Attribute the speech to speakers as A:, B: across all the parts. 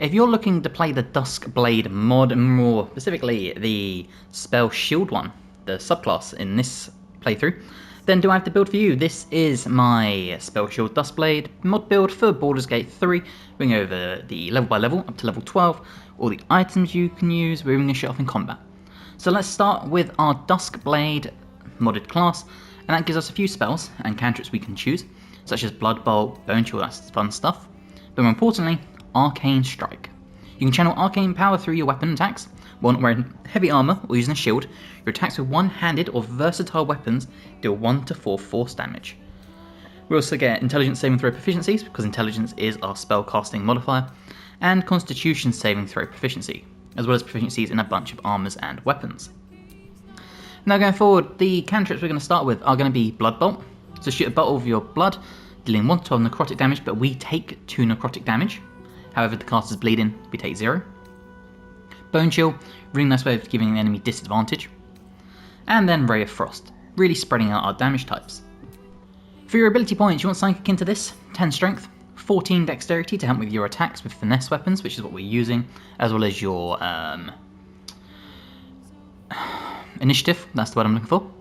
A: If you're looking to play the Duskblade mod, more specifically the Spellsheild one, the subclass in this playthrough, then do I have the build for you? This is my Spellsheild Duskblade mod build for Baldur's Gate 3, bring over the level by level up to level 12, all the items you can use, moving the shit off in combat. So let's start with our Duskblade modded class, and that gives us a few spells and cantrips we can choose, such as Blood Bolt, Bone Chill, that's fun stuff, but more importantly, Arcane Strike. You can channel arcane power through your weapon attacks. While not wearing heavy armour or using a shield, your attacks with one-handed or versatile weapons deal 1 to 4 force damage. We also get intelligence saving throw proficiencies, because intelligence is our spellcasting modifier, and constitution saving throw proficiency, as well as proficiencies in a bunch of armours and weapons. Now going forward, the cantrips we're going to start with are going to be Blood Bolt. So shoot a bolt of your blood, dealing 1 to 12 necrotic damage, but we take 2 necrotic damage. However, if the caster's bleeding, we take 0. Bone Chill, really nice way of giving the enemy disadvantage. And then Ray of Frost, really spreading out our damage types. For your ability points, you want something akin to this: 10 strength, 14 dexterity to help with your attacks with finesse weapons, which is what we're using, as well as your initiative, that's the word I'm looking for.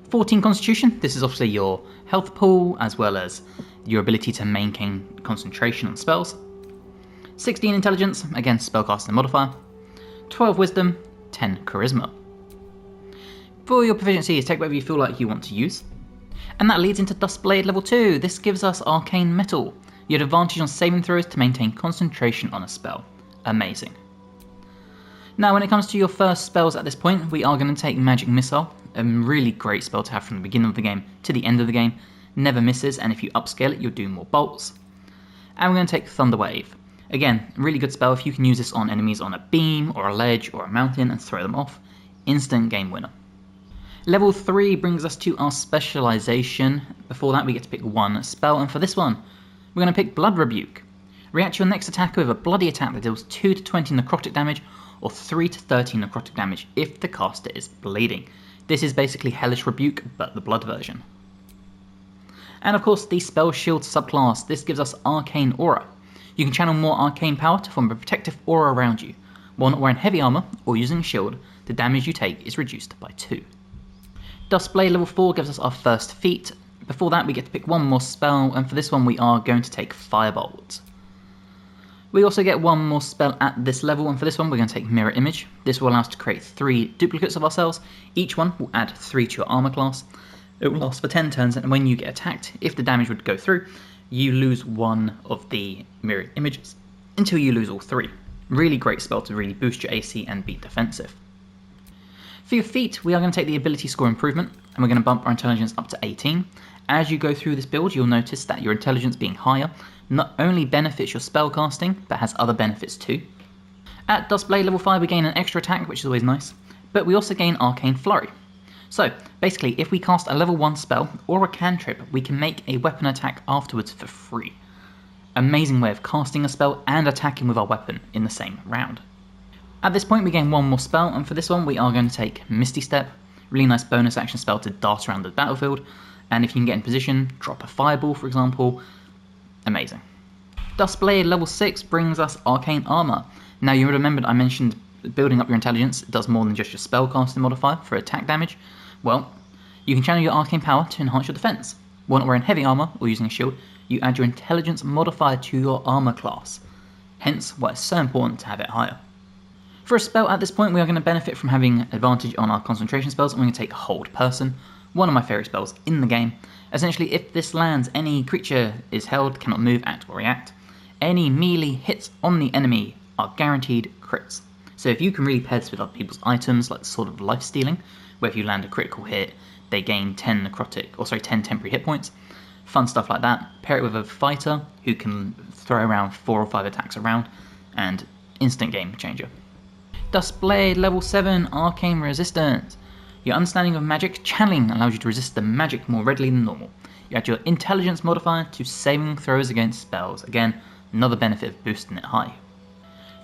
A: 14 constitution, this is obviously your health pool, as well as your ability to maintain concentration on spells. 16 intelligence, again spellcasting modifier. 12 wisdom, 10 charisma. For your proficiencies, take whatever you feel like you want to use. And that leads into Duskblade level 2. This gives us arcane metal. You have advantage on saving throws to maintain concentration on a spell. Amazing. Now when it comes to your first spells at this point, we are going to take Magic Missile, a really great spell to have from the beginning of the game to the end of the game. Never misses, and if you upscale it, you'll do more bolts. And we're going to take Thunder Wave. Again, really good spell if you can use this on enemies on a beam or a ledge or a mountain and throw them off. Instant game winner. Level 3 brings us to our specialization. Before that we get to pick one spell, and for this one we're going to pick Blood Rebuke. React your next attack with a bloody attack that deals 2 to 20 necrotic damage or 3 to 13 necrotic damage if the caster is bleeding. This is basically Hellish Rebuke, but the blood version. And of course the Spellsheild subclass, this gives us Arcane Aura. You can channel more arcane power to form a protective aura around you. While not wearing heavy armour or using a shield, the damage you take is reduced by 2. Duskblade level 4 gives us our first feat. Before that we get to pick one more spell, and for this one we are going to take Firebolt. We also get one more spell at this level, and for this one we're going to take Mirror Image. This will allow us to create 3 duplicates of ourselves. Each one will add 3 to your armour class. It will last for 10 turns, and when you get attacked, if the damage would go through, you lose one of the mirror images until you lose all 3. Really great spell to really boost your AC and be defensive. For your feat, we are going to take the ability score improvement, and we're going to bump our intelligence up to 18. As you go through this build, you'll notice that your intelligence being higher not only benefits your spellcasting, but has other benefits too. At Duskblade level 5 we gain an extra attack, which is always nice, but we also gain Arcane Flurry. So, basically, if we cast a level 1 spell or a cantrip, we can make a weapon attack afterwards for free. Amazing way of casting a spell and attacking with our weapon in the same round. At this point we gain one more spell, and for this one we are going to take Misty Step. Really nice bonus action spell to dart around the battlefield, and if you can get in position, drop a fireball for example. Amazing. Duskblade level 6 brings us Arcane Armour. Now you remembered I mentioned building up your intelligence does more than just your spellcasting modifier for attack damage. Well, you can channel your arcane power to enhance your defense. While not wearing heavy armor or using a shield, you add your intelligence modifier to your armor class. Hence why it's so important to have it higher. For a spell at this point, we are going to benefit from having advantage on our concentration spells, and we're going to take Hold Person, one of my favourite spells in the game. Essentially, if this lands, any creature is held, cannot move, act or react. Any melee hits on the enemy are guaranteed crits. So if you can really pair this with other people's items, like sort of life stealing, where if you land a critical hit, they gain 10 temporary hit points, fun stuff like that. Pair it with a fighter who can throw around 4 or 5 attacks around, and instant game changer. Duskblade level 7 Arcane Resistance. Your understanding of magic channeling allows you to resist the magic more readily than normal. You add your intelligence modifier to saving throws against spells. Again, another benefit of boosting it high.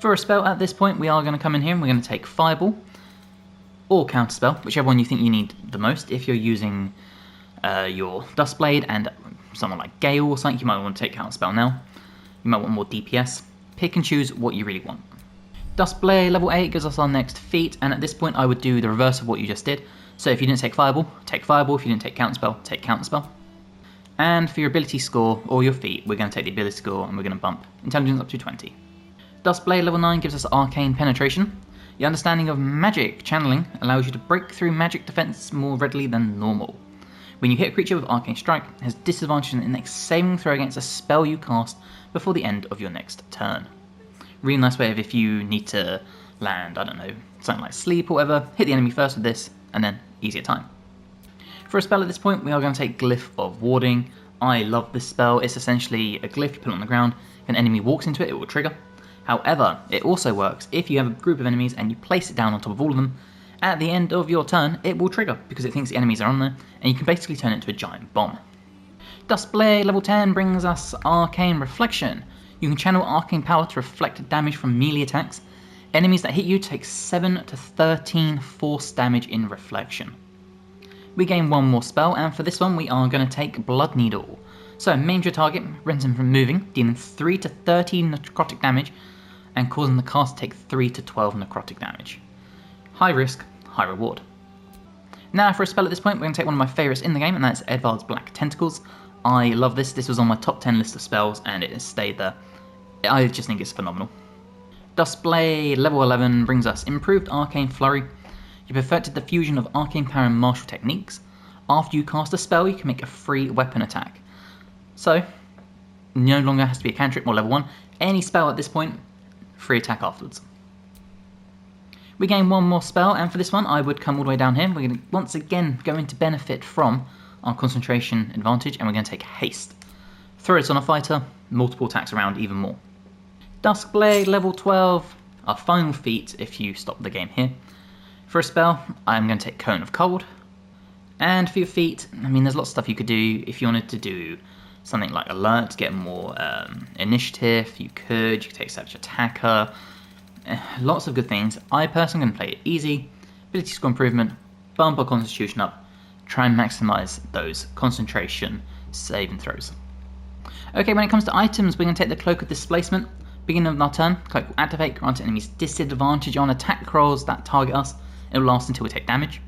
A: For a spell at this point, we are going to come in here and we're going to take Fireball or Counterspell, whichever one you think you need the most. If you're using your Duskblade and someone like Gale or something, you might want to take Counterspell now. You might want more DPS. pick and choose what you really want. Duskblade level 8 gives us our next feat, and at this point I would do the reverse of what you just did. So if you didn't take Fireball, take Fireball. If you didn't take Counterspell, take Counterspell. And for your ability score, or your feat, we're going to take the ability score and we're going to bump Intelligence up to 20. Duskblade level 9 gives us Arcane Penetration. Your understanding of magic channeling allows you to break through magic defense more readily than normal. When you hit a creature with Arcane Strike, it has disadvantage in the next saving throw against a spell you cast before the end of your next turn. Really nice way of if you need to land, I don't know, something like sleep or whatever, hit the enemy first with this, and then easier time. For a spell at this point, we are going to take Glyph of Warding. I love this spell. It's essentially a glyph you put on the ground. If an enemy walks into it, it will trigger. However, it also works if you have a group of enemies and you place it down on top of all of them. At the end of your turn, it will trigger because it thinks the enemies are on there, and you can basically turn it into a giant bomb. Duskblade level 10 brings us Arcane Reflection. You can channel arcane power to reflect damage from melee attacks. Enemies that hit you take 7 to 13 force damage in reflection. We gain one more spell, and for this one we are going to take Blood Needle. So maim your target, prevents him from moving, dealing 3 to 13 necrotic damage, and causing the cast to take 3 to 12 necrotic damage. High risk, high reward. Now for a spell at this point, we're going to take one of my favourites in the game, and that's Edvard's Black Tentacles. I love this. This was on my top 10 list of spells, and it has stayed there. I just think it's phenomenal. Duskblade level 11 brings us Improved Arcane Flurry. You perfected the fusion of arcane power and martial techniques. After you cast a spell, you can make a free weapon attack. So, no longer has to be a cantrip or level 1. Any spell at this point, free attack afterwards. We gain one more spell, and for this one I would come all the way down here. We're going to once again going to benefit from our concentration advantage, and we're going to take Haste. Throw it on a fighter, multiple attacks around even more. Duskblade level 12, our final feat if you stop the game here. For a spell, I'm going to take Cone of Cold. And for your feat, I mean, there's lots of stuff you could do. If you wanted to do something like Alert to get more initiative, you could take Savage Attacker. Lots of good things. I personally am going to play it easy, ability score improvement, bump our constitution up, try and maximise those concentration saving throws. Okay, when it comes to items, we're going to take the Cloak of Displacement. Beginning of our turn, Cloak will activate, granting enemies disadvantage on attack rolls that target us. It will last until we take damage.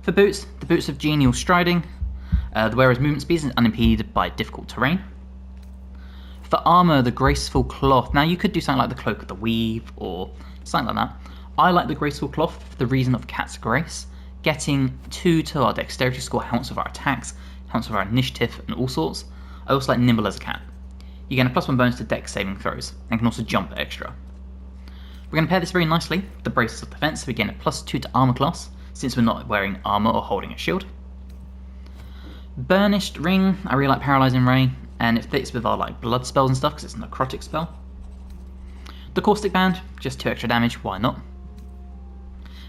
A: For boots, the Boots of Genial Striding. The wearer's movement speed is unimpeded by difficult terrain. For armour, the Graceful Cloth. Now you could do something like the Cloak of the Weave or something like that. I like the Graceful Cloth for the reason of Cat's Grace. Getting 2 to our dexterity score helps with our attacks, helps with our initiative and all sorts. I also like Nimble as a cat. You gain a +1 bonus to dex saving throws and can also jump extra. We're going to pair this very nicely with the Braces of Defense, so we gain a +2 to armour class since we're not wearing armour or holding a shield. Burnished Ring, I really like Paralysing Ray, and it fits with our blood spells and stuff because it's a necrotic spell. The Caustic Band, just 2 extra damage, why not?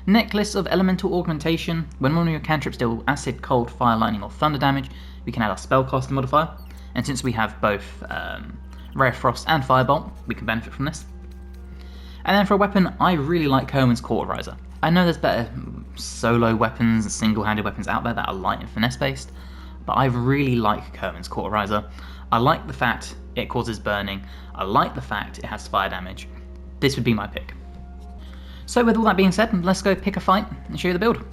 A: Necklace of Elemental Augmentation. When one of your cantrips deal acid, cold, fire, lightning or thunder damage, we can add our spellcasting modifier, and since we have both Ray of Frost and Firebolt, we can benefit from this. And then for a weapon, I really like Cohen's Cauterizer. I know there's better solo weapons and single-handed weapons out there that are light and finesse based, but I really like Cohen's Cauterizer. I like the fact it causes burning, I like the fact it has fire damage. This would be my pick. So with all that being said, let's go pick a fight and show you the build.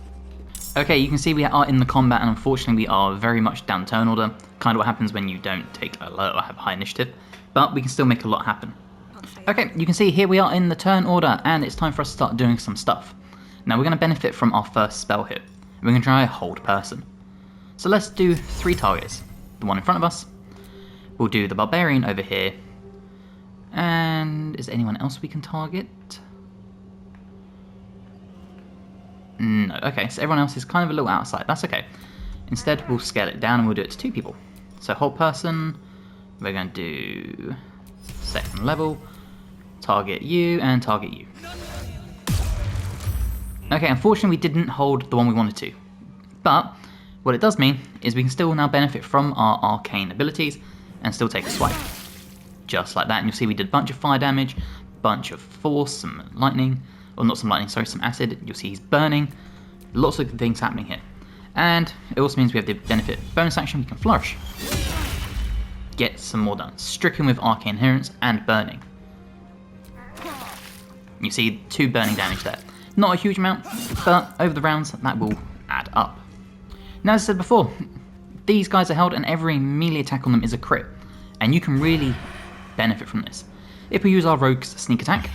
A: Okay, you can see we are in the combat, and unfortunately we are very much down turn order, kind of what happens when you don't take alert or have high initiative, but we can still make a lot happen. Okay, you can see here we are in the turn order, and it's time for us to start doing some stuff. Now we're going to benefit from our first spell here. We're going to try Hold Person. So let's do 3 targets. The one in front of us. We'll do the Barbarian over here. And is there anyone else we can target? No, okay, so everyone else is kind of a little outside. That's okay. Instead, we'll scale it down and we'll do it to 2 people. So Hold Person, we're going to do 2nd level, target you, and target you. Okay, unfortunately we didn't hold the one we wanted to. But what it does mean is we can still now benefit from our arcane abilities and still take a swipe. Just like that, and you'll see we did a bunch of fire damage, bunch of force, some lightning, or not some lightning, sorry, some acid. You'll see he's burning. Lots of good things happening here. And it also means we have the benefit bonus action, we can flourish. Get some more done. Stricken with arcane adherence and burning. You see 2 burning damage there. Not a huge amount, but over the rounds that will add up. Now, as I said before, these guys are held and every melee attack on them is a crit, and you can really benefit from this. If we use our rogue's sneak attack,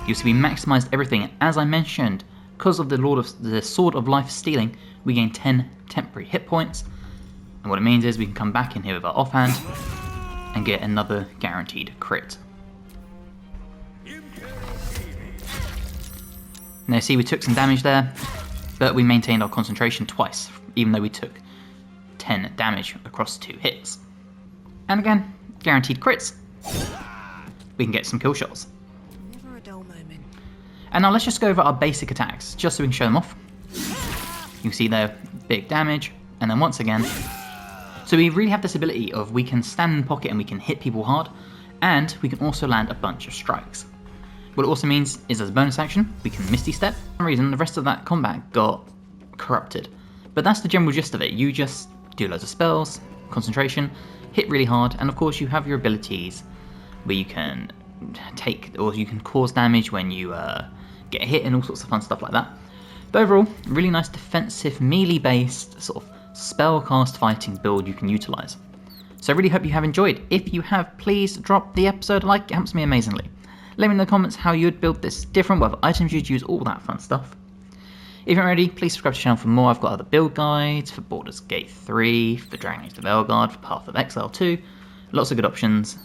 A: you'll see we maximised everything. As I mentioned, because of the Sword of Life stealing, we gain 10 temporary hit points, and what it means is we can come back in here with our offhand and get another guaranteed crit. Now see, we took some damage there, but we maintained our concentration twice, even though we took 10 damage across 2 hits. And again, guaranteed crits. We can get some kill shots.
B: Never a dull moment.
A: And now let's just go over our basic attacks, just so we can show them off. You can see there, big damage, and then once again. So we really have this ability of we can stand in pocket and we can hit people hard, and we can also land a bunch of strikes. What it also means is as a bonus action, we can Misty Step. For some reason, the rest of that combat got corrupted. But that's the general gist of it. You just do loads of spells, concentration, hit really hard, and of course you have your abilities where you can take, or you can cause damage when you get hit and all sorts of fun stuff like that. But overall, really nice defensive, melee-based sort of spellcast fighting build you can utilise. So I really hope you have enjoyed. If you have, please drop the episode a like, it helps me amazingly. Let me know in the comments how you'd build this different, what items you'd use, all that fun stuff. If you're not ready, please subscribe to the channel for more. I've got other build guides for Baldur's Gate 3, for Dragon Age of Elgard, for Path of Exile 2, lots of good options.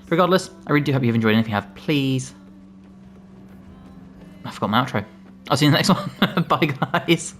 A: Regardless, I really do hope you've enjoyed, and if you have, please... I forgot my outro. I'll see you in the next one. Bye guys.